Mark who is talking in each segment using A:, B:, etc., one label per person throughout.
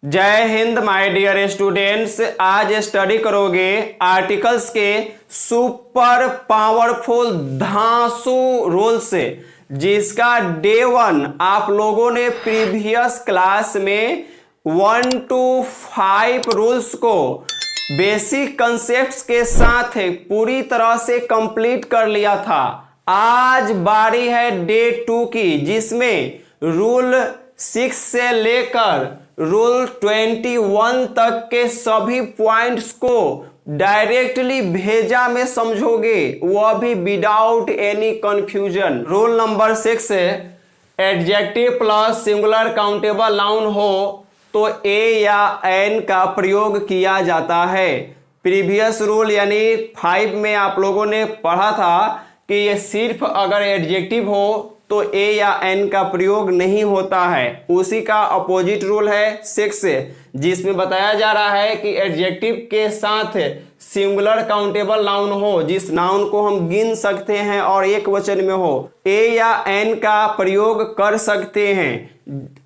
A: जय Hind my dear students. आज study करोगे आर्टिकल्स के सुपर पावरफुल धांसू रूल से, जिसका डे 1 आप लोगों ने प्रीवियस क्लास में 1 to 5 रूल्स को बेसिक कंसेप्ट्स के साथ पूरी तरह से कंप्लीट कर लिया था। आज बारी है डे 2 की, जिसमें रूल 6 से लेकर रूल 21 तक के सभी पॉइंट्स को डायरेक्टली भेजा में समझोगे, वह भी without any confusion. Rule number 6 adjective plus singular countable noun हो तो ए या एन का प्रयोग किया जाता है। प्रीवियस रूल यानी 5 में आप लोगों ने पढ़ा था कि ये सिर्फ अगर एडजेक्टिव हो तो ए या एन का प्रयोग नहीं होता है। उसी का अपोजिट रूल है 6, जिसमें बताया जा रहा है कि एडजेक्टिव के साथ सिंगुलर काउंटेबल नाउन हो, जिस नाउन को हम गिन सकते हैं और एक वचन में हो, ए या एन का प्रयोग कर सकते हैं।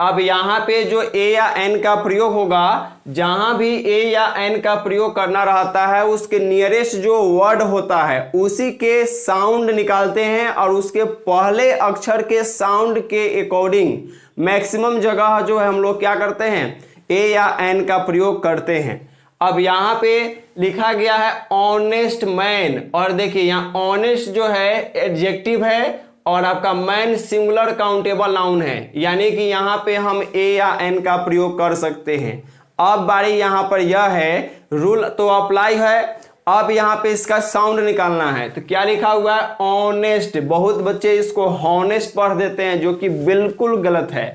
A: अब यहाँ पे जो ए या एन का प्रयोग होगा, जहां भी ए या एन का प्रयोग करना रहता है उसके नियरेस्ट जो वर्ड होता है उसी के साउंड निकालते हैं और उसके पहले अक्षर के साउंड के अकॉर्डिंग मैक्सिमम जगह जो है हम लोग क्या करते हैं, ए या एन का प्रयोग करते हैं। अब यहाँ पे लिखा गया है ऑनेस्ट मैन, और देखिए यहाँ ऑनेस्ट जो है एडजेक्टिव है और आपका मैन सिंगुलर काउंटेबल नाउन है, यानी कि यहाँ पे हम ए या एन का प्रयोग कर सकते हैं। अब बारी यहाँ पर यह है, रूल तो अप्लाई है, अब यहाँ पे इसका साउंड निकालना है। तो क्या लिखा हुआ है, ऑनेस्ट। बहुत बच्चे इसको हॉनेस्ट पढ़ देते हैं, जो कि बिल्कुल गलत है,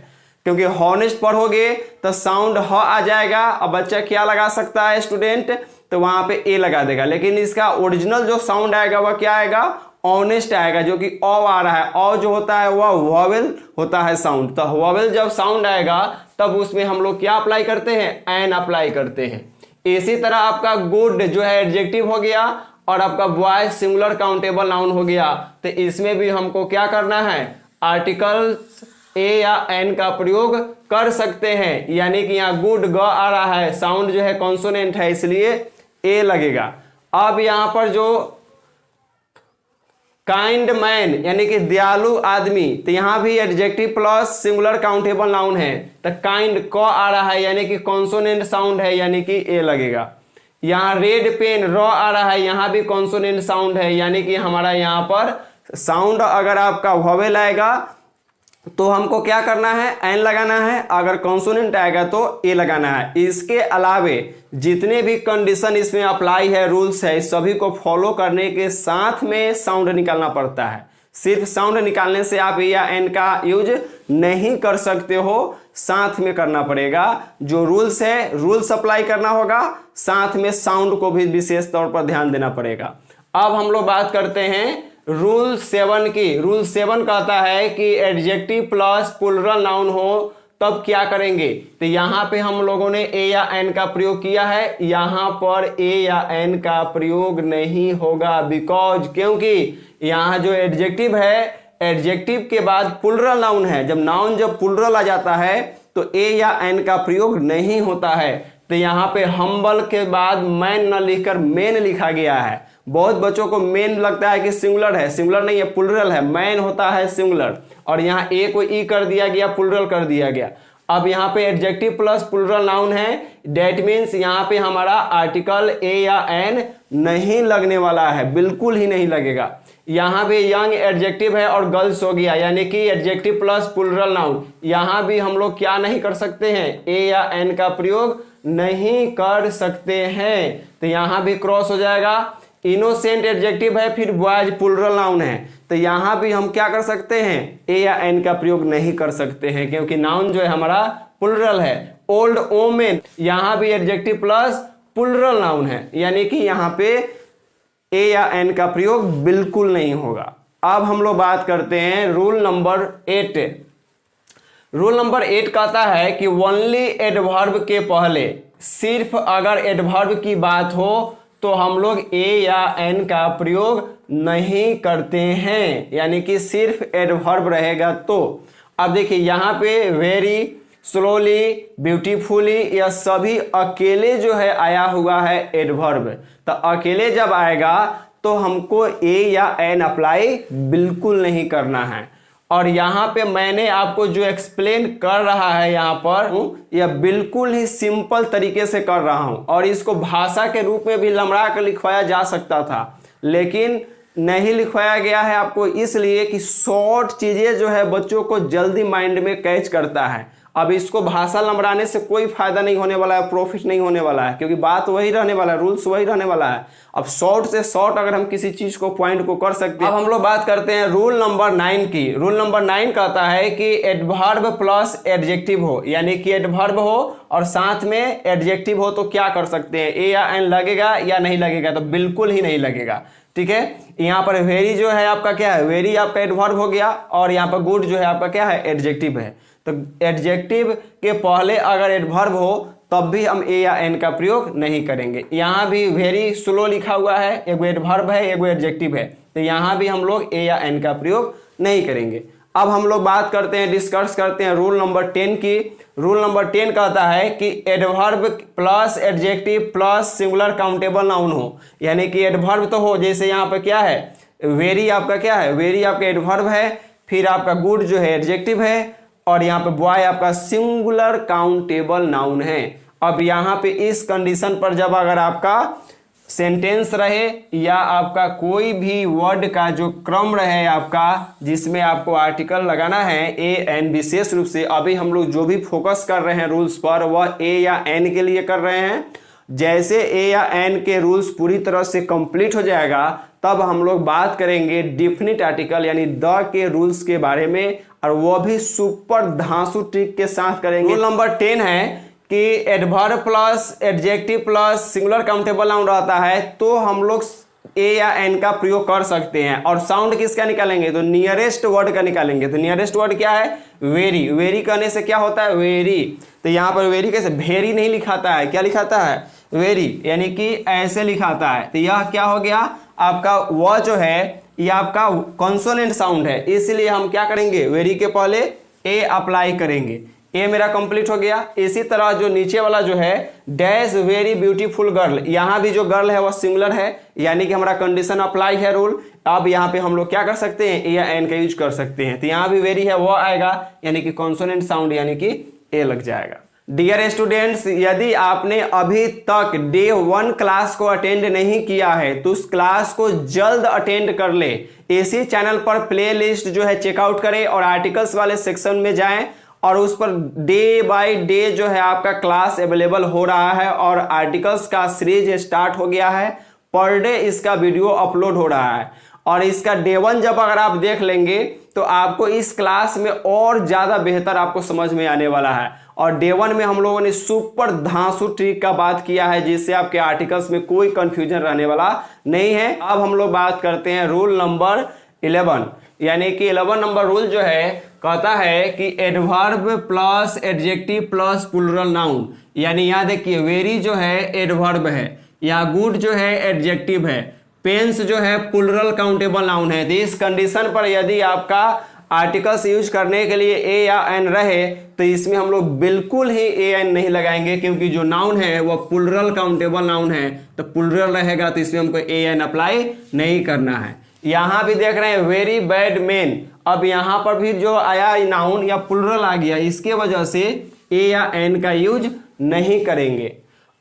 A: क्योंकि हॉनेस्ट पढ़ोगे तो साउंड ह आ जाएगा। अब बच्चा क्या लगा सकता है स्टूडेंट, तो वहां पे ए लगा देगा, लेकिन इसका ओरिजिनल जो साउंड आएगा वह क्या आएगा, ऑनेस्ट आएगा, जो कि ओ आ रहा है। ओ जो होता है वह वॉवेल होता है साउंड, तो वॉवेल जब साउंड आएगा तब उसमें हम लोग क्या अप्लाई करते हैं, एन अप्लाई करते हैं। इसी तरह आपका गुड जो है एडजेक्टिव हो गया और आपका बॉय सिंगुलर काउंटेबल नाउन हो गया, तो इसमें भी हमको क्या करना है, आर्टिकल्स ए या एन का प्रयोग कर सकते हैं। यानी कि यहाँ गुड ग आ रहा है, साउंड जो है कॉन्सोनेंट है, इसलिए ए लगेगा। अब यहाँ पर जो काइंड मैन यानी कि दयालु आदमी, तो यहाँ भी adjective plus singular countable noun है, तो काइंड क आ रहा है यानी कि कॉन्सोनेंट साउंड है, यानी कि ए लगेगा। यहाँ रेड पेन र आ रहा है, यहाँ भी कॉन्सोनेंट साउंड है, यानी कि हमारा यहाँ पर साउंड अगर आपका वॉवेल आएगा तो हमको क्या करना है, एन लगाना है, अगर कॉन्सोनेंट आएगा तो ए लगाना है। इसके अलावे जितने भी कंडीशन इसमें अप्लाई है, रूल्स है, सभी को फॉलो करने के साथ में साउंड निकालना पड़ता है। सिर्फ साउंड निकालने से आप ए या एन का यूज नहीं कर सकते हो, साथ में करना पड़ेगा। जो रूल्स है रूल्स अप्लाई करना होगा, साथ में साउंड को भी विशेष तौर पर ध्यान देना पड़ेगा। अब हम लोग बात करते हैं रूल 7 की। रूल 7 कहता है कि एडजेक्टिव प्लस प्लुरल नाउन हो तब क्या करेंगे, तो यहाँ पे हम लोगों ने ए या एन का प्रयोग किया है, यहाँ पर ए या एन का प्रयोग नहीं होगा। बिकॉज क्योंकि यहाँ जो एडजेक्टिव है, एडजेक्टिव के बाद प्लुरल नाउन है, जब प्लुरल आ जाता है तो ए या एन का प्रयोग नहीं होता है। तो यहाँ पे हम्बल के बाद मैन न लिखकर मेन लिखा गया है। बहुत बच्चों को मेन लगता है कि सिंगुलर है, सिंगुलर नहीं है, प्लुरल है, मैन होता है सिंगुलर, और यहाँ ए को ई कर दिया गया, प्लुरल कर दिया गया। अब यहाँ पे एडजेक्टिव प्लस प्लुरल नाउन है, डेट मीन्स यहाँ पे हमारा आर्टिकल ए या एन नहीं लगने वाला है, बिल्कुल ही नहीं लगेगा। यहाँ भी यंग एडजेक्टिव है और गर्ल्स हो गया, यानी कि एडजेक्टिव प्लस प्लुरल नाउन, यहाँ भी हम लोग क्या नहीं कर सकते हैं, ए या एन का प्रयोग नहीं कर सकते हैं। तो यहाँ भी क्रॉस हो जाएगा। इनोसेंट एडजेक्टिव है, फिर बॉयज प्लुरल नाउन है, तो यहाँ भी हम क्या कर सकते हैं, ए या एन का प्रयोग नहीं कर सकते हैं, क्योंकि नाउन जो है हमारा प्लुरल है। ओल्ड ओमेन, यहाँ भी एडजेक्टिव प्लस प्लुरल नाउन है, यानी कि यहाँ पे ए या एन का प्रयोग बिल्कुल नहीं होगा। अब हम लोग बात करते हैं रूल नंबर 8। रूल नंबर 8 कहता है कि ओनली एडवर्ब के पहले, सिर्फ अगर एडवर्ब की बात हो तो हम लोग ए या एन का प्रयोग नहीं करते हैं, यानी कि सिर्फ एडवर्ब रहेगा तो। अब देखिए यहाँ पे वेरी, स्लोली, ब्यूटीफुली, यह सभी अकेले जो है आया हुआ है एडवर्ब। तो अकेले जब आएगा तो हमको ए या एन अप्लाई बिल्कुल नहीं करना है। और यहाँ पे मैंने आपको जो एक्सप्लेन कर रहा है यहाँ पर यह बिल्कुल ही सिंपल तरीके से कर रहा हूँ, और इसको भाषा के रूप में भी लमड़ा कर लिखवाया जा सकता था, लेकिन नहीं लिखवाया गया है आपको, इसलिए कि शॉर्ट चीजें जो है बच्चों को जल्दी माइंड में कैच करता है। अब इसको भाषा लमड़ाने से कोई फायदा नहीं होने वाला है, प्रॉफिट नहीं होने वाला है, क्योंकि बात वही रहने वाला है, रूल्स वही रहने वाला है। अब शॉर्ट से शॉर्ट अगर हम किसी चीज को पॉइंट को कर सकते हैं। अब हम लोग बात करते हैं रूल नंबर 9 की। रूल नंबर 9 कहता है कि एडवर्ब प्लस एडजेक्टिव हो, यानी कि एडवर्ब हो और साथ में एडजेक्टिव हो तो क्या कर सकते हैं, ए या एन लगेगा या नहीं लगेगा, तो बिल्कुल ही नहीं लगेगा। ठीक है, यहाँ पर वेरी जो है आपका क्या है, वेरी आपका एडवर्ब हो गया, और यहाँ पर गुड जो है आपका क्या है, एडजेक्टिव है। तो एडजेक्टिव के पहले अगर एडवर्ब हो तब भी हम ए या एन का प्रयोग नहीं करेंगे। यहाँ भी वेरी स्लो लिखा हुआ है, एक एडवर्ब है एक एडजेक्टिव है, तो यहाँ भी हम लोग ए या एन का प्रयोग नहीं करेंगे। अब हम लोग बात करते हैं, डिस्कस करते हैं रूल नंबर 10 की। रूल नंबर 10 कहता है कि adverb plus adjective plus singular countable noun हो, यानी कि एडवर्ब तो हो, जैसे यहाँ पे क्या है, वेरी आपका क्या है, वेरी आपका एडवर्ब है, फिर आपका गुड जो है एडजेक्टिव है, और यहाँ पे बॉय आपका सिंगुलर काउंटेबल नाउन है। अब यहाँ पे इस कंडीशन पर जब अगर आपका सेंटेंस रहे या आपका कोई भी वर्ड का जो क्रम रहे आपका, जिसमें आपको आर्टिकल लगाना है ए एन, विशेष रूप से अभी हम लोग जो भी फोकस कर रहे हैं रूल्स पर वह ए या एन के लिए कर रहे हैं। जैसे ए या एन के रूल्स पूरी तरह से कंप्लीट हो जाएगा तब हम लोग बात करेंगे डिफिनिट आर्टिकल यानी द के रूल्स के बारे में, और वह भी सुपर धांसू ट्रिक के साथ करेंगे। रूल नंबर 10 है कि adverb plus adjective plus singular countable noun रहता है तो हम लोग ए या एन का प्रयोग कर सकते हैं। और साउंड किसका निकालेंगे, तो नियरेस्ट वर्ड का निकालेंगे। तो नियरेस्ट वर्ड क्या है, वेरी। वेरी करने से क्या होता है, वेरी। तो यहाँ पर वेरी कैसे, वेरी नहीं लिखाता है, क्या लिखाता है, वेरी, यानी कि ऐसे लिखाता है। तो यह क्या हो गया आपका, वह जो है यह आपका कॉन्सोनेंट साउंड है, इसलिए हम क्या करेंगे, वेरी के पहले ए अप्लाई करेंगे। ए मेरा कंप्लीट हो गया। इसी तरह जो नीचे वाला जो है डैश वेरी ब्यूटीफुल गर्ल, यहाँ भी जो गर्ल है वह सिंगुलर है, यानी कि हमारा कंडीशन अप्लाई है रूल। अब यहाँ पे हम लोग क्या कर सकते हैं, ए या एन का यूज कर सकते हैं। तो यहाँ भी वेरी है वह आएगा, यानी कि कॉन्सोनेंट साउंड यानी कि ए लग जाएगा। डियर स्टूडेंट्स, यदि आपने अभी तक डे 1 क्लास को अटेंड नहीं किया है तो उस क्लास को जल्द अटेंड कर ले। इसी चैनल पर प्लेलिस्ट जो है चेकआउट करें और आर्टिकल्स वाले सेक्शन में जाएं, और उस पर डे बाय डे जो है आपका क्लास अवेलेबल हो रहा है, और आर्टिकल्स का सीरीज स्टार्ट हो गया है। पर डे इसका वीडियो अपलोड हो रहा है, और इसका डे 1 जब अगर आप देख लेंगे तो आपको इस क्लास में और ज़्यादा बेहतर आपको समझ में आने वाला है। और डे 1 में हम लोगों ने सुपर धांसू ट्रिक का बात किया है, जिससे आपके आर्टिकल्स में कोई कंफ्यूजन रहने वाला नहीं है। अब हम लोग बात करते हैं रूल नंबर 11, यानी कि 11 नंबर रूल जो है कहता है कि adverb plus adjective plus plural noun, यानी यहाँ देखिए वेरी जो है एडवर्ब है, यहाँ गुड जो है एडजेक्टिव है, पेंस जो है प्लूरल काउंटेबल नाउन है। तो इस कंडीशन पर यदि आपका आर्टिकल्स यूज करने के लिए ए या एन रहे तो इसमें हम लोग बिल्कुल ही ए एन नहीं लगाएंगे, क्योंकि जो नाउन है वह प्लूरल काउंटेबल नाउन है, तो प्लूरल रहेगा तो इसमें हमको ए एन अप्लाई नहीं करना है। यहाँ भी देख रहे हैं वेरी बैड मैन, अब यहाँ पर भी जो आया नाउन या प्लूरल आ गया, इसके वजह से ए या एन का यूज नहीं करेंगे।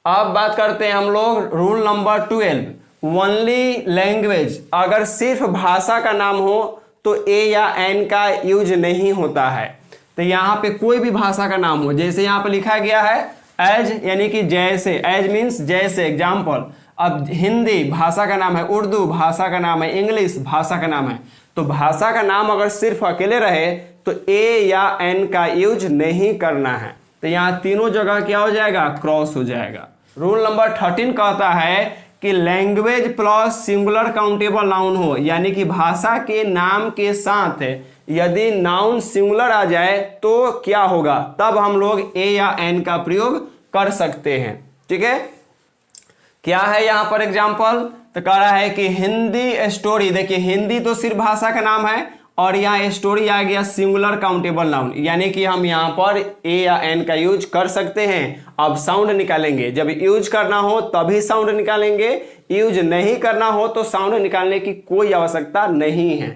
A: अब बात करते हैं हम लोग रूल नंबर 12, ओनली लैंग्वेज। अगर सिर्फ भाषा का नाम हो तो ए या एन का यूज नहीं होता है। तो यहाँ पे कोई भी भाषा का नाम हो, जैसे यहाँ पे लिखा गया है एज, यानी कि जैसे, एज मीन्स जैसे, एग्जाम्पल। अब हिंदी भाषा का नाम है, उर्दू भाषा का नाम है, इंग्लिश भाषा का नाम है। तो भाषा का नाम अगर सिर्फ अकेले रहे तो ए या एन का यूज नहीं करना है। तो यहाँ तीनों जगह क्या हो जाएगा, क्रॉस हो जाएगा। रूल नंबर 13 कहता है कि language plus singular countable noun हो, यानी कि भाषा के नाम के साथ यदि नाउन सिंगुलर आ जाए तो क्या होगा, तब हम लोग ए या एन का प्रयोग कर सकते हैं। ठीक है, क्या है यहाँ पर एग्जाम्पल, तो कह रहा है कि हिंदी स्टोरी। देखिए हिंदी तो सिर्फ भाषा का नाम है और यहाँ स्टोरी आ गया सिंगुलर काउंटेबल नाउन, यानी कि हम यहाँ पर ए या एन का यूज कर सकते हैं। अब साउंड निकालेंगे, जब यूज करना हो तभी साउंड निकालेंगे, यूज नहीं करना हो तो साउंड निकालने की कोई आवश्यकता नहीं है।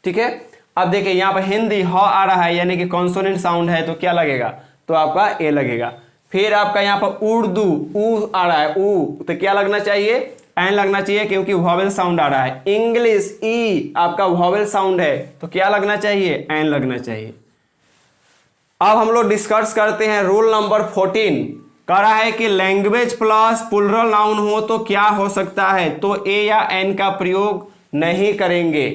A: ठीक है, अब देखिए यहाँ पर हिंदी ह आ रहा है यानी कि कॉन्सोनेंट साउंड है, तो क्या लगेगा, तो आपका ए लगेगा। फिर आपका यहाँ पर उर्दू ऊ आ रहा है, ऊ, तो क्या लगना चाहिए, एन लगना चाहिए क्योंकि वॉवेल साउंड आ रहा है। इंग्लिश ई आपका वॉवेल साउंड है, तो क्या लगना चाहिए, एन लगना चाहिए। अब हम लोग डिस्कस करते हैं रूल नंबर 14। कह रहा है कि लैंग्वेज प्लस प्लुरल नाउन हो तो क्या हो सकता है, तो ए या एन का प्रयोग नहीं करेंगे।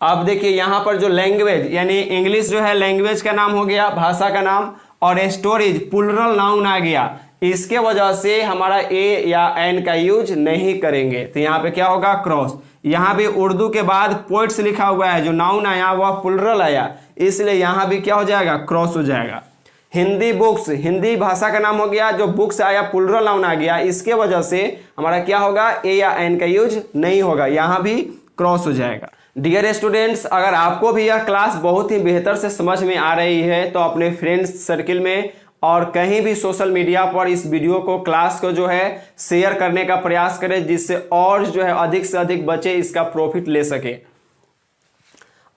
A: अब देखिए यहाँ पर जो लैंग्वेज यानी इंग्लिश जो है लैंग्वेज का नाम हो गया, भाषा का नाम, और स्टोरेज प्लुरल नाउन आ गया, इसके वजह से हमारा ए या एन का यूज नहीं करेंगे। तो यहाँ पे क्या होगा, क्रॉस। यहाँ भी उर्दू के बाद पोइट्स लिखा हुआ है, जो नाउन आया वह प्लुरल आया, इसलिए यहाँ भी क्या हो जाएगा, क्रॉस हो जाएगा। हिंदी बुक्स, हिंदी भाषा का नाम हो गया, जो बुक्स आया प्लुरल नाउन आ गया, इसके वजह से हमारा क्या होगा, ए या एन का यूज नहीं होगा, यहाँ भी क्रॉस हो जाएगा। डियर स्टूडेंट्स, अगर आपको भी यह क्लास बहुत ही बेहतर से समझ में आ रही है तो अपने फ्रेंड्स सर्किल में और कहीं भी सोशल मीडिया पर इस वीडियो को, क्लास को जो है शेयर करने का प्रयास करें, जिससे और जो है अधिक से अधिक बच्चे इसका प्रॉफिट ले सके।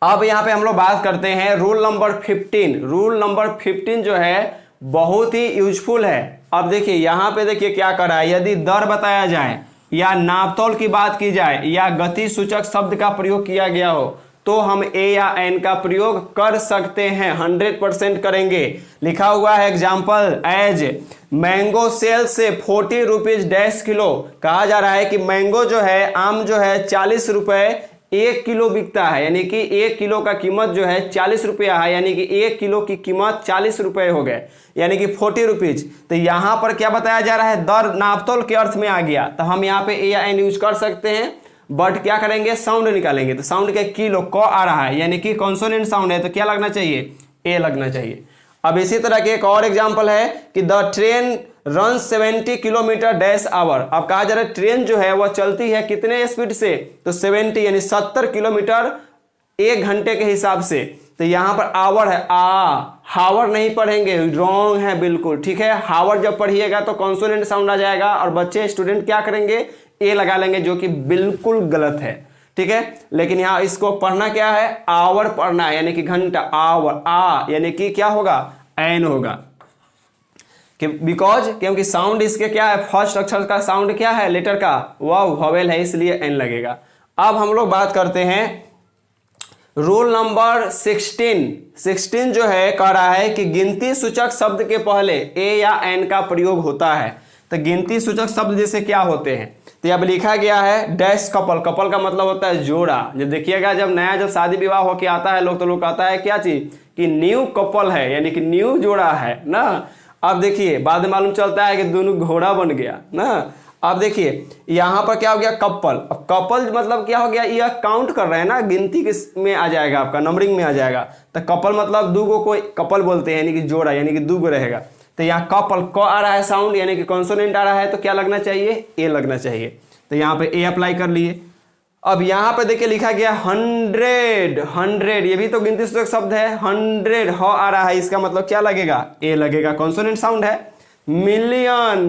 A: अब यहाँ पे हम लोग बात करते हैं रूल नंबर 15। रूल नंबर 15 जो है बहुत ही यूजफुल है। अब देखिए यहाँ पे देखिए क्या कर रहा है, यदि दर बताया जाए या नापतोल की बात की जाए या गति सूचक शब्द का प्रयोग किया गया हो तो हम ए या एन का प्रयोग कर सकते हैं, 100% करेंगे। लिखा हुआ है एग्जाम्पल, एज मैंगो सेल से 40 रुपीज डैश किलो। कहा जा रहा है कि मैंगो जो है, आम जो है 40 रुपए 1 किलो बिकता है, यानी कि 1 किलो का कीमत जो है 40 रुपया है, यानी कि 1 किलो की कीमत 40 रुपए हो गए, यानी कि 40 रुपीज। तो यहाँ पर क्या बताया जा रहा है, दर नापतोल के अर्थ में आ गया, तो हम यहाँ पे ए या एन यूज कर सकते हैं, बट क्या करेंगे, साउंड निकालेंगे। तो साउंड का किलो क आ रहा है, यानी कि कॉन्सोनेंट साउंड है, तो क्या लगना चाहिए, ए लगना चाहिए। अब इसी तरह के एक और एग्जाम्पल है कि the train run 70 kilometre dash hour. अब कहा जा रहा है ट्रेन जो है वह चलती है कितने स्पीड से, तो 70 यानी 70 किलोमीटर 1 घंटे के हिसाब से। तो यहाँ पर आवर है, हावर नहीं पढ़ेंगे, रॉन्ग है बिल्कुल, ठीक है। हावर जब पढ़िएगा तो कॉन्सोनेंट साउंड आ जाएगा और बच्चे स्टूडेंट क्या करेंगे, ए लगा लेंगे, जो कि बिल्कुल गलत है, ठीक है। लेकिन यहाँ इसको पढ़ना क्या है, आवर पढ़ना है, यानी कि घंटा, आवर, यानी कि क्या होगा, एन होगा, कि बिकॉज क्योंकि साउंड इसके क्या है, फर्स्ट अक्षर का साउंड क्या है, लेटर का, वह वॉवेल है, इसलिए एन लगेगा। अब हम लोग बात करते हैं रूल नंबर 16 जो है कह रहा है कि गिनती सूचक शब्द के पहले ए या एन का प्रयोग होता है। तो गिनती सूचक शब्द जैसे क्या होते हैं, तो अब लिखा गया है डैश कपल। कपल का मतलब होता है जोड़ा। जब देखिएगा जब नया जब शादी विवाह होके आता है लोग, तो लोग कहता है क्या चीज, कि न्यू कपल है, यानी कि न्यू जोड़ा है ना। अब देखिए बाद में मालूम चलता है कि दोनों घोड़ा बन गया ना। अब देखिए यहाँ पर क्या हो गया, कपल। अब कपल मतलब क्या हो गया, यह काउंट कर रहे हैं ना, गिनती किस में आ जाएगा, आपका नंबरिंग में आ जाएगा। तो कपल मतलब दूगो को कपल बोलते हैं, यानी कि जोड़ा, यानी कि दूगो रहेगा। तो यहाँ कपल क आ रहा है साउंड, यानी कि कॉन्सोनेंट आ रहा है, तो क्या लगना चाहिए, ए लगना चाहिए। तो यहाँ पे ए अप्लाई कर लिए। अब यहाँ पे देखिए लिखा गया 100, ये भी तो गिनती सूचक शब्द है, 100 ह आ रहा है, इसका मतलब क्या लगेगा, ए लगेगा, कॉन्सोनेंट साउंड है। मिलियन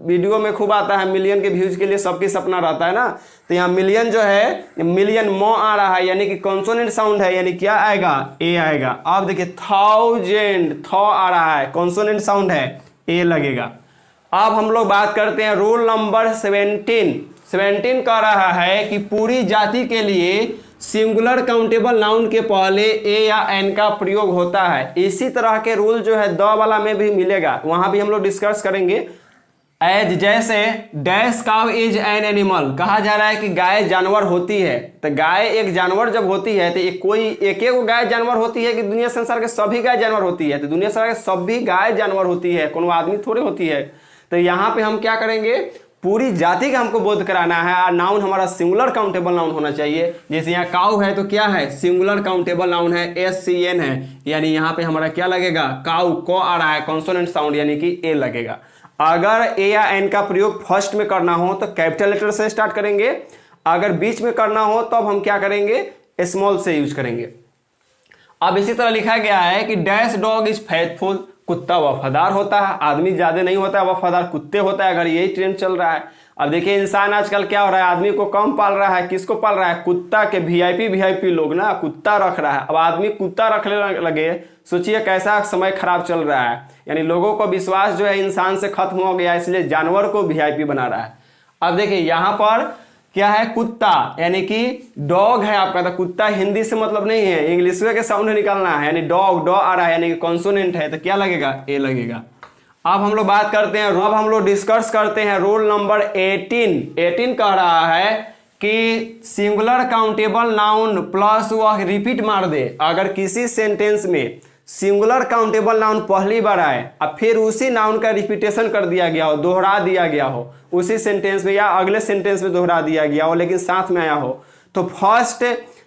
A: वीडियो में खूब आता है, मिलियन के व्यूज के लिए सबकी सपना रहता है ना। तो यहाँ मिलियन जो है, मिलियन मो आ रहा है, यानी कि कॉन्सोनेंट साउंड है, यानी क्या आएगा, ए आएगा। अब देखिए 1000 थ आ रहा है, कॉन्सोनेंट साउंड है, ए लगेगा। अब हम लोग बात करते हैं रूल नंबर 17 कह रहा है कि पूरी जाति के लिए सिंगुलर काउंटेबल नाउन के पहले ए या एन का प्रयोग होता है। इसी तरह के रूल जो है द वाला में भी मिलेगा, वहां भी हम लोग डिस्कस करेंगे। एज जैसे dash cow is an animal, कहा जा रहा है कि गाय जानवर होती है। तो गाय एक जानवर जब होती है तो कोई एक गाय जानवर होती है कि दुनिया संसार के सभी गाय जानवर होती है, तो दुनिया संसार के सभी गाय जानवर होती है, कोनो आदमी थोड़ी होती है। तो यहाँ पे हम क्या करेंगे, पूरी जाति का हमको बोध कराना है, और नाउन हमारा सिंगुलर काउंटेबल नाउन होना चाहिए। जैसे यहाँ काउ है तो क्या है, सिंगुलर काउंटेबल नाउन है, SCN है, यानी यहाँ पे हमारा क्या लगेगा, काउ को आ रहा है, कॉन्सोनेंट साउंड, यानी कि ए लगेगा। अगर ए या एन का प्रयोग फर्स्ट में करना हो तो कैपिटल लेटर से स्टार्ट करेंगे, अगर बीच में करना हो तो अब हम क्या करेंगे, स्मॉल से यूज करेंगे। अब इसी तरह लिखा गया है कि डैश डॉग इज फेथफुल, कुत्ता वफादार होता है, आदमी ज्यादा नहीं होता है वफादार, कुत्ते होता है, अगर यही ट्रेंड चल रहा है। अब देखिए इंसान आजकल क्या हो रहा है, आदमी को कम पाल रहा है, किसको पाल रहा है, कुत्ता के वीआईपी लोग ना कुत्ता रख रहा है। अब आदमी कुत्ता रखने लगे, सोचिए कैसा समय खराब चल रहा है, यानी लोगों को विश्वास जो है इंसान से खत्म हो गया, इसलिए जानवर को वीआईपी बना रहा है। अब देखिए यहाँ पर क्या है, कुत्ता यानी कि डॉग है आपका, तो कुत्ता हिंदी से मतलब नहीं है, इंग्लिश के साउंड निकालना है, यानी डॉग आ रहा है, यानी कि कॉन्सोनेंट है, तो क्या लगेगा, ए लगेगा। अब हम लोग बात करते हैं, अब हम लोग डिस्कस करते हैं रोल नंबर 18 कह रहा है कि सिंगुलर काउंटेबल नाउन प्लस वह रिपीट मार दे। अगर किसी सेंटेंस में सिंगुलर काउंटेबल नाउन पहली बार आए और फिर उसी नाउन का रिपीटेशन कर दिया गया हो, दोहरा दिया गया हो उसी सेंटेंस में या अगले सेंटेंस में दोहरा दिया गया हो लेकिन साथ में आया हो, तो फर्स्ट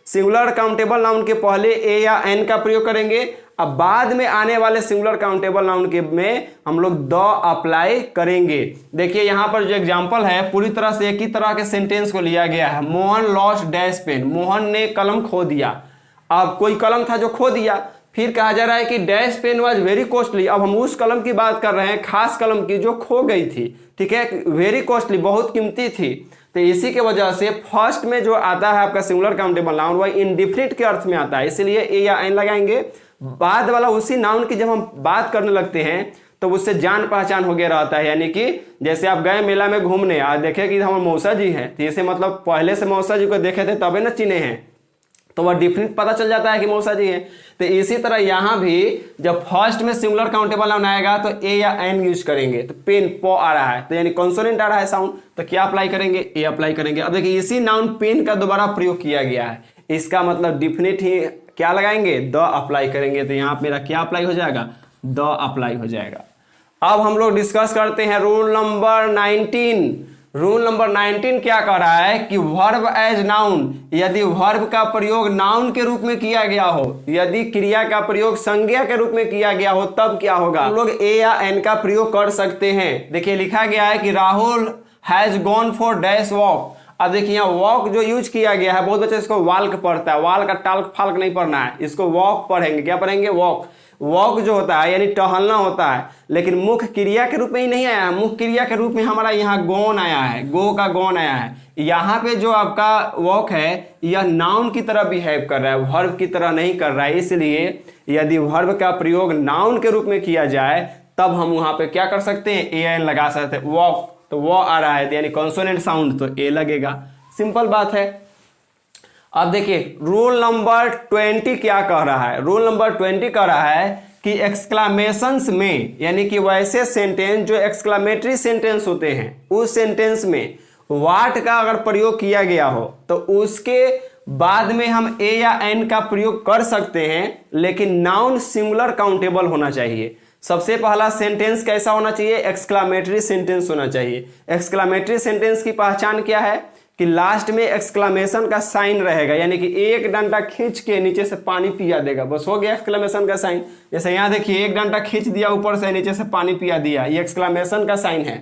A: सिंगुलर काउंटेबल नाउन के पहले ए या एन का प्रयोग करेंगे। अब बाद में आने वाले सिंगुलर काउंटेबल नाउन के में हम लोग द अप्लाई करेंगे। देखिए यहाँ पर जो एग्जांपल है पूरी तरह से एक ही तरह के सेंटेंस को लिया गया है। Mohan lost dash pen, Mohan ने कलम खो दिया। अब कोई कलम था जो खो दिया, फिर कहा जा रहा है कि dash pen was very costly. अब हम उस कलम की बात कर रहे हैं, खास कलम की जो खो गई थी, ठीक है, वेरी कॉस्टली बहुत कीमती थी। तो इसी के वजह से फर्स्ट में जो आता है आपका सिंगुलर काउंटेबल नाउन वह इंडिफिनिट के अर्थ में आता है, इसलिए ए या एन लगाएंगे। बाद वाला उसी नाउन की जब हम बात करने लगते हैं तो उससे जान पहचान हो गया रहता है, यानी कि जैसे आप गए मेला में घूमने, आज देखे कि हमारे मौसा जी हैं, तो इसे मतलब पहले से मौसा जी को देखे थे तबे ना चिन्हे हैं, तो वह डिफिनिट पता चल जाता है कि मौसा जी हैं। तो इसी तरह यहाँ भी जब फर्स्ट में सिंगुलर काउंटेबल नाउन आएगा तो ए या एन यूज करेंगे। तो पेन प आ रहा है, तो यानी कॉन्सोनेंट आ रहा है साउंड, तो क्या अप्लाई करेंगे, ए अप्लाई करेंगे। अब देखिए इसी नाउन पेन का दोबारा प्रयोग किया गया है, इसका मतलब डिफिनिट ही क्या लगाएंगे, द अप्लाई करेंगे। तो यहाँ मेरा क्या अप्लाई हो जाएगा, द अप्लाई हो जाएगा। अब हम लोग डिस्कस करते हैं रूल नंबर 19। रूल नंबर 19 क्या कह रहा है कि वर्ब एज नाउन, यदि वर्ब का प्रयोग नाउन के रूप में किया गया हो, यदि क्रिया का प्रयोग संज्ञा के रूप में किया गया हो, तब क्या होगा, हम लोग ए या एन का प्रयोग कर सकते हैं। देखिए लिखा गया है कि Rahul has gone for dash walk. अब देखिए यहाँ वॉक जो यूज किया गया है, बहुत बच्चे इसको वाल्क पढ़ता है, वाल का टाल्क फाल्क नहीं पढ़ना है, इसको वॉक पढ़ेंगे। क्या पढ़ेंगे, वॉक। वॉक जो होता है यानी टहलना होता है, लेकिन मुख्य क्रिया के रूप में ही नहीं आया है, मुख्य क्रिया के रूप में हमारा यहाँ गॉन आया है, गो का गॉन आया है। यहाँ पे जो आपका वॉक है यह नाउन की तरह बिहेव कर रहा है, वर्ब की तरह नहीं कर रहा है, इसलिए यदि वर्ब का प्रयोग नाउन के रूप में किया जाए तब हम वहाँ पे क्या कर सकते हैं, ए एन लगा सकते हैं। वॉक तो वो आ रहा है, यानी कॉन्सोनेंट साउंड, तो ए लगेगा, सिंपल बात है। अब देखिए रूल नंबर 20 क्या कह रहा है, रूल नंबर 20 कह रहा है कि एक्सक्लामेशंस में, यानी कि वैसे सेंटेंस जो एक्सक्लामेटरी सेंटेंस होते हैं, उस सेंटेंस में व्हाट का अगर प्रयोग किया गया हो तो उसके बाद में हम ए या एन का प्रयोग कर सकते हैं, लेकिन नाउन सिंगुलर काउंटेबल होना चाहिए। सबसे पहला सेंटेंस कैसा होना चाहिए, एक्सक्लामेटरी सेंटेंस होना चाहिए। एक्सक्लामेटरी सेंटेंस की पहचान क्या है कि लास्ट में एक्सक्लामेशन का साइन रहेगा, यानी कि एक डंडा खींच के नीचे से पानी पिया देगा, बस हो गया एक्सक्लामेशन का साइन। जैसे यहाँ देखिए एक डंडा खींच दिया ऊपर से, नीचे से पानी पिया दिया, ये एक्सक्लामेशन का साइन है,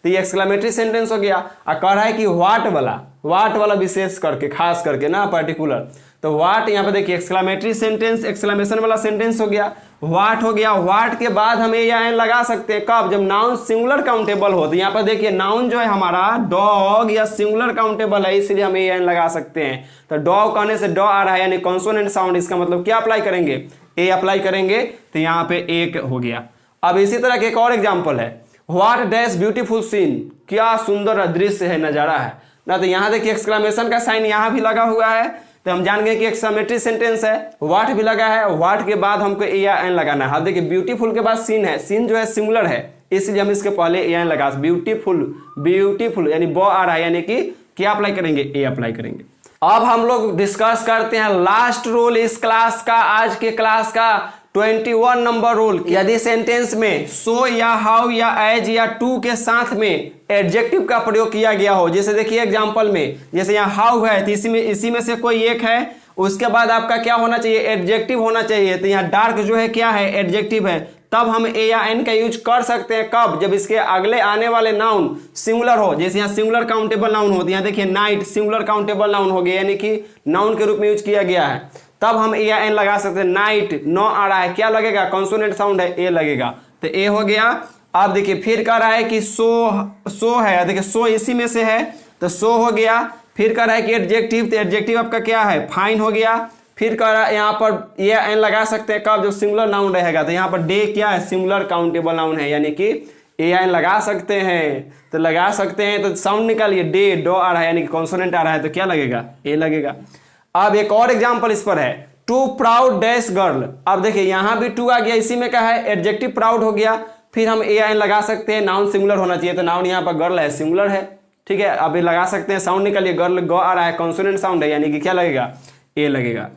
A: तो ये एक्सक्लामेटरी सेंटेंस हो गया। और कह रहा है कि व्हाट वाला विशेष करके, खास करके ना पर्टिकुलर, तो व्हाट यहाँ पे देखिए एक्सक्लामेटरी सेंटेंस, एक्सक्लामेशन वाला सेंटेंस हो गया, व्हाट हो गया। व्हाट के बाद हम ए या एन लगा सकते हैं कब, जब नाउन सिंगुलर काउंटेबल हो। तो यहाँ पर देखिए नाउन जो है हमारा डॉग या सिंगुलर काउंटेबल है, इसलिए हम ए या एन लगा सकते हैं। तो डॉग कहने से डॉ आ रहा है, यानी कॉन्सोनेंट साउंड, इसका मतलब क्या अप्लाई करेंगे, ए अप्लाई करेंगे, तो यहाँ पे एक हो गया। अब इसी तरह के एक और एग्जाम्पल है, व्हाट डैश ब्यूटीफुल सीन, क्या सुंदर दृश्य है, नजारा है ना। तो यहाँ देखिए एक्सक्लामेशन का साइन यहाँ भी लगा हुआ है, तो हम जान गए कि एक्सक्लामेटरी सेंटेंस है, व्हाट भी लगा है, व्हाट के बाद हमको ए या एन लगाना है। अब देखिए ब्यूटीफुल के बाद सीन है, सीन जो है सिंगुलर है, इसलिए हम इसके पहले ए एन लगा, ब्यूटीफुल यानी बो आ रहा है, यानी कि क्या अप्लाई करेंगे, ए अप्लाई करेंगे। अब हम लोग डिस्कस करते हैं लास्ट रूल इस क्लास का, आज के क्लास का 21 नंबर रूल। यदि सेंटेंस में सो या हाउ या एज या टू के साथ में एडजेक्टिव का प्रयोग किया गया हो, जैसे देखिए एग्जांपल में, जैसे यहाँ हाउ है तो इसी में से कोई एक है, उसके बाद आपका क्या होना चाहिए, एडजेक्टिव होना चाहिए। तो यहाँ डार्क जो है क्या है, एडजेक्टिव है। तब हम ए या एन का यूज कर सकते हैं। कब? जब इसके अगले आने वाले नाउन सिंगुलर हो। जैसे यहाँ सिंगुलर काउंटेबल नाउन होती है, यहाँ देखिए नाइट सिंगुलर काउंटेबल नाउन हो गया, यानी कि नाउन के रूप में यूज किया गया है, तब हम ए या एन लगा सकते हैं। नाइट नो आ रहा है, क्या लगेगा? कॉन्सोनेंट साउंड है, ए लगेगा, तो ए हो गया। अब देखिए फिर कह रहा है कि सो है, देखिए सो इसी में से है तो सो हो गया। फिर कह रहा है कि एडजेक्टिव, तो एडजेक्टिव आपका क्या है? फाइन हो गया। फिर कह रहा है यहाँ पर ये एन लगा सकते हैं कब? जब सिंगुलर नाउन रहेगा, तो यहाँ पर डे क्या है? सिंगुलर काउंटेबल नाउन है, यानी कि ए एन लगा सकते हैं। तो लगा सकते हैं तो साउंड निकालिए, डे डो आ रहा है यानी कि कॉन्सोनेंट आ रहा है, तो क्या लगेगा? ए लगेगा। अब एक और एग्जाम्पल इस पर है, टू प्राउड डैश गर्ल। अब देखिए यहाँ भी टू आ गया, इसी में क्या है? एडजेक्टिव प्राउड हो गया। फिर हम ए एन लगा सकते हैं, नाउन सिंगुलर होना चाहिए, तो नाउन यहाँ पर गर्ल है, सिंगुलर है, ठीक है। अब ये लगा सकते हैं, साउंड निकालिए, गर्ल गो आ रहा है, कॉन्सोनेंट साउंड है, यानी कि क्या लगेगा? ए लगेगा।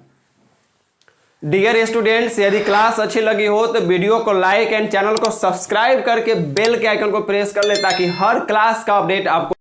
A: डियर स्टूडेंट्स, यदि क्लास अच्छी लगी हो तो वीडियो को लाइक एंड चैनल को सब्सक्राइब करके बेल के आइकन को प्रेस कर ले, ताकि हर क्लास का अपडेट आपको